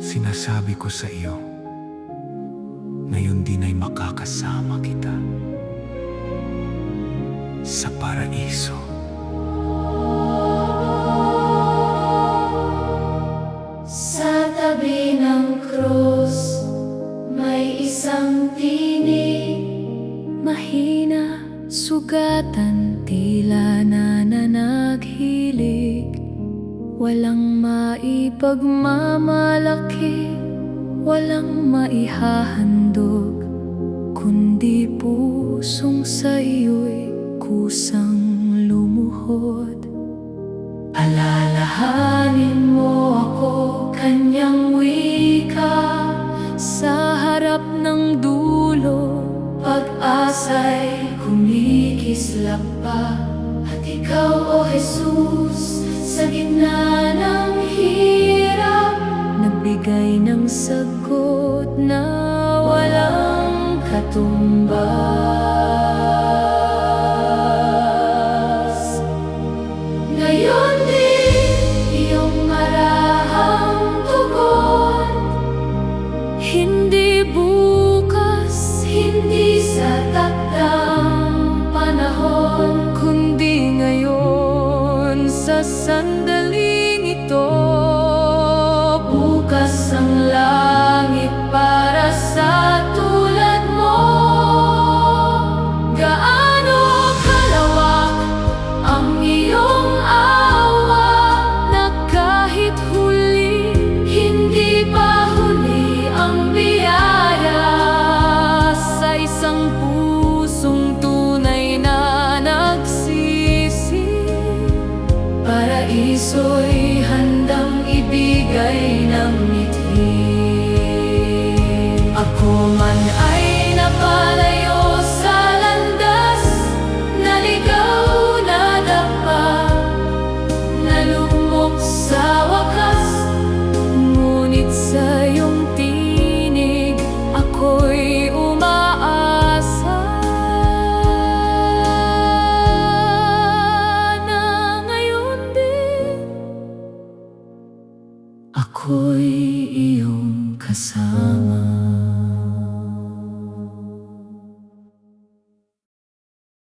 Sinasabi ko sa iyo, ngayon din ay makakasama kita sa paraiso. Sa tabi ng krus, may isang tinig. Mahina, sugatan, tila nananaghilig. Walang maipagmamalaki, walang maihahandog, kundi pusong sa iyo'y kusang lumuhod. Alalahanin mo ako, kanyang wika, sa harap ng dulo, pag-asa'y kumikislap pa. At ikaw, O Jesus, sa gitna ng hirap, nagbigay ng sagot na walang katumbas. Ngayon din iyong marahang tugon, hindi bukas, hindi sa takdang panahon, kundi ngayon sa sandaling ito. Bukas ang langit para sa tulad mo. Gaano kalawak ang iyong awa, na kahit huli, hindi pa huli ang biyaya. Sa isang pusong tunay na nagsisi, paraiso'y handang ibigay ng ngiti. Ako man ay napalayo sa landas, naligaw, nadapa, nalugmok sa wakas, ngunit sa iyong tinig ako'y umaasa na ngayon din ako'y iyong kasama.